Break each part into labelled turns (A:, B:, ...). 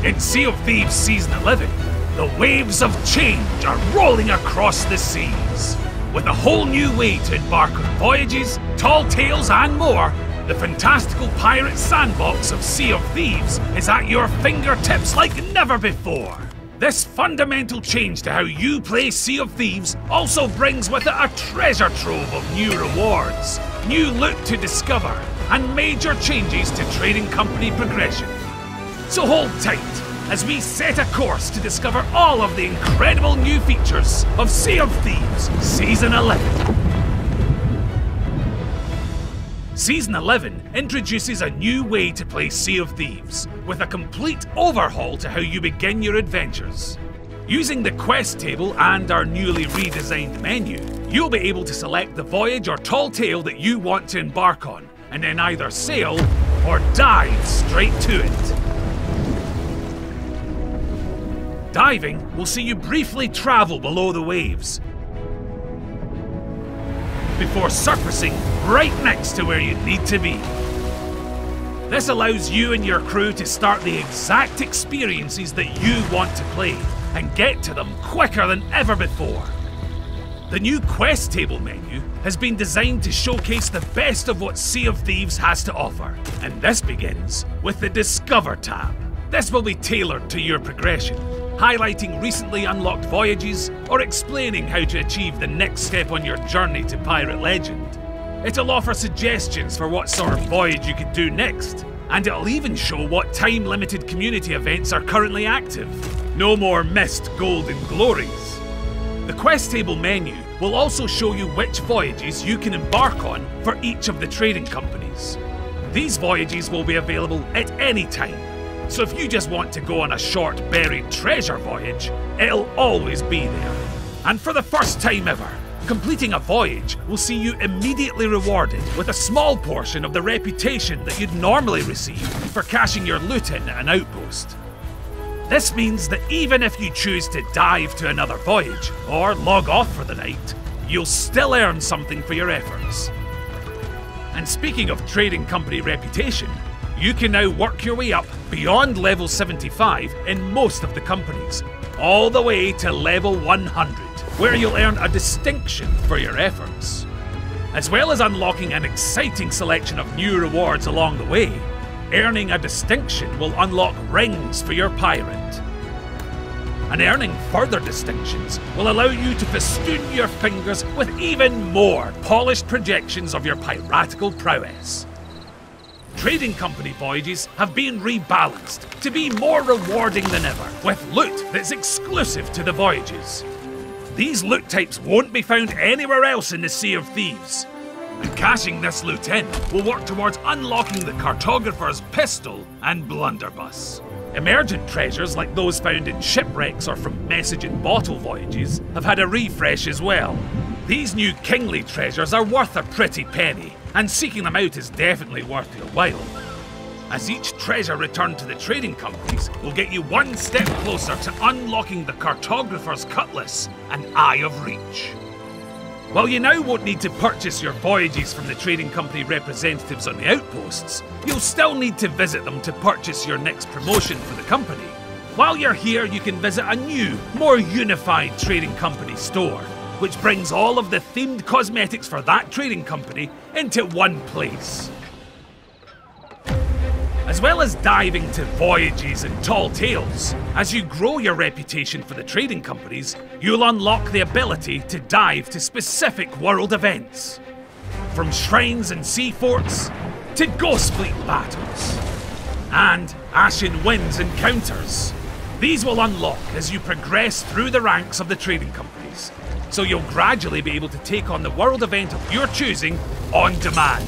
A: In Sea of Thieves Season 11, the waves of change are rolling across the seas. With a whole new way to embark on voyages, tall tales and more, the fantastical pirate sandbox of Sea of Thieves is at your fingertips like never before. This fundamental change to how you play Sea of Thieves also brings with it a treasure trove of new rewards, new loot to discover, and major changes to trading company progression. So hold tight as we set a course to discover all of the incredible new features of Sea of Thieves Season 11. Season 11 introduces a new way to play Sea of Thieves, with a complete overhaul to how you begin your adventures. Using the quest table and our newly redesigned menu, you'll be able to select the voyage or tall tale that you want to embark on, and then either sail or dive straight to it. Diving will see you briefly travel below the waves, before surfacing right next to where you need to be. This allows you and your crew to start the exact experiences that you want to play, and get to them quicker than ever before. The new quest table menu has been designed to showcase the best of what Sea of Thieves has to offer, and this begins with the Discover tab. This will be tailored to your progression, highlighting recently unlocked voyages or explaining how to achieve the next step on your journey to Pirate Legend. It'll offer suggestions for what sort of voyage you could do next, and it'll even show what time-limited community events are currently active. No more missed golden glories. The quest table menu will also show you which voyages you can embark on for each of the trading companies. These voyages will be available at any time, so if you just want to go on a short buried treasure voyage, it'll always be there. And for the first time ever, completing a voyage will see you immediately rewarded with a small portion of the reputation that you'd normally receive for cashing your loot in at an outpost. This means that even if you choose to dive to another voyage or log off for the night, you'll still earn something for your efforts. And speaking of trading company reputation, you can now work your way up beyond level 75 in most of the companies, all the way to level 100, where you'll earn a distinction for your efforts. As well as unlocking an exciting selection of new rewards along the way, earning a distinction will unlock rings for your pirate. And earning further distinctions will allow you to festoon your fingers with even more polished projections of your piratical prowess. Trading company voyages have been rebalanced to be more rewarding than ever, with loot that's exclusive to the voyages. These loot types won't be found anywhere else in the Sea of Thieves, and cashing this loot in will work towards unlocking the Cartographer's Pistol and Blunderbuss. Emergent treasures like those found in shipwrecks or from message and bottle voyages have had a refresh as well. These new kingly treasures are worth a pretty penny, and seeking them out is definitely worth your while, as each treasure returned to the trading companies will get you one step closer to unlocking the Cartographer's Cutlass and Eye of Reach. While you now won't need to purchase your voyages from the trading company representatives on the outposts, you'll still need to visit them to purchase your next promotion for the company. While you're here, you can visit a new, more unified trading company store, which brings all of the themed cosmetics for that trading company into one place. As well as diving to voyages and tall tales, as you grow your reputation for the trading companies, you'll unlock the ability to dive to specific world events. From shrines and sea forts, to ghost fleet battles, and Ashen Winds encounters. These will unlock as you progress through the ranks of the trading companies, so you'll gradually be able to take on the world event of your choosing on demand.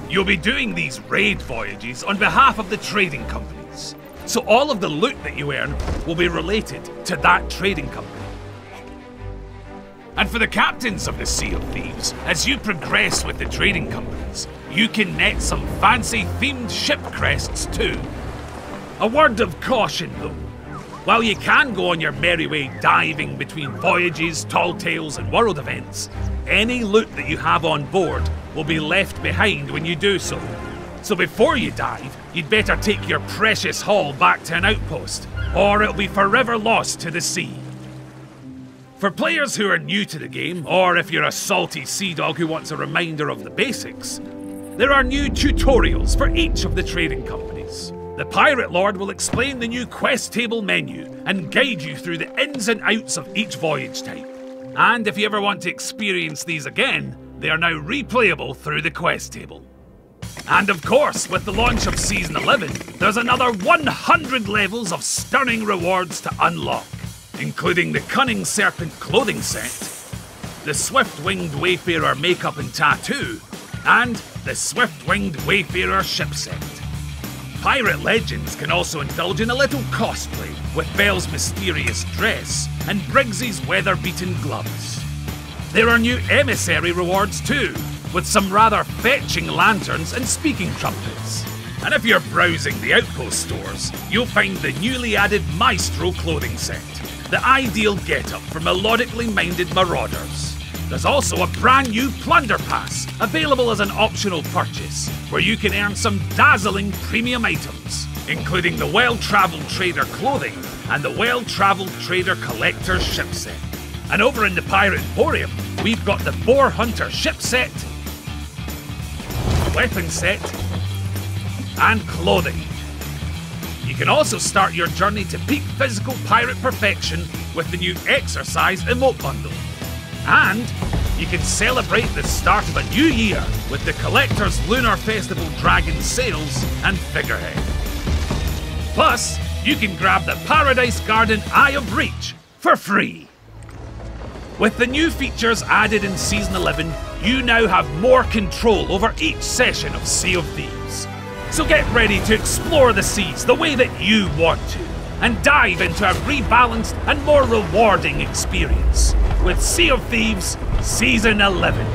A: You'll be doing these raid voyages on behalf of the trading companies, so all of the loot that you earn will be related to that trading company. And for the captains of the Sea of Thieves, as you progress with the trading companies, you can net some fancy themed ship crests too. A word of caution though. While you can go on your merry way diving between voyages, tall tales and world events, any loot that you have on board will be left behind when you do so. So before you dive, you'd better take your precious haul back to an outpost, or it'll be forever lost to the sea. For players who are new to the game, or if you're a salty sea dog who wants a reminder of the basics, there are new tutorials for each of the trading companies. The Pirate Lord will explain the new quest table menu and guide you through the ins and outs of each voyage type. And if you ever want to experience these again, they are now replayable through the quest table. And of course, with the launch of Season 11, there's another 100 levels of stunning rewards to unlock, including the Cunning Serpent clothing set, the Swift-Winged Wayfarer makeup and tattoo, and the Swift-Winged Wayfarer ship set. Pirate Legends can also indulge in a little cosplay with Belle's mysterious dress and Briggsy's weather-beaten gloves. There are new emissary rewards too, with some rather fetching lanterns and speaking trumpets. And if you're browsing the outpost stores, you'll find the newly added Maestro clothing set, the ideal get-up for melodically minded marauders. There's also a brand new Plunder Pass, available as an optional purchase, where you can earn some dazzling premium items, including the Well-Traveled Trader clothing and the Well-Traveled Trader Collector's ship set. And over in the Pirate Emporium, we've got the Boar Hunter ship set, weapon set, and clothing. You can also start your journey to peak physical pirate perfection with the new Exercise emote bundle. And you can celebrate the start of a new year with the Collector's Lunar Festival Dragon Sails and Figurehead. Plus, you can grab the Paradise Garden Eye of Reach for free. With the new features added in Season 11, you now have more control over each session of Sea of Thieves. So get ready to explore the seas the way that you want to, and dive into a rebalanced and more rewarding experience with Sea of Thieves Season 11.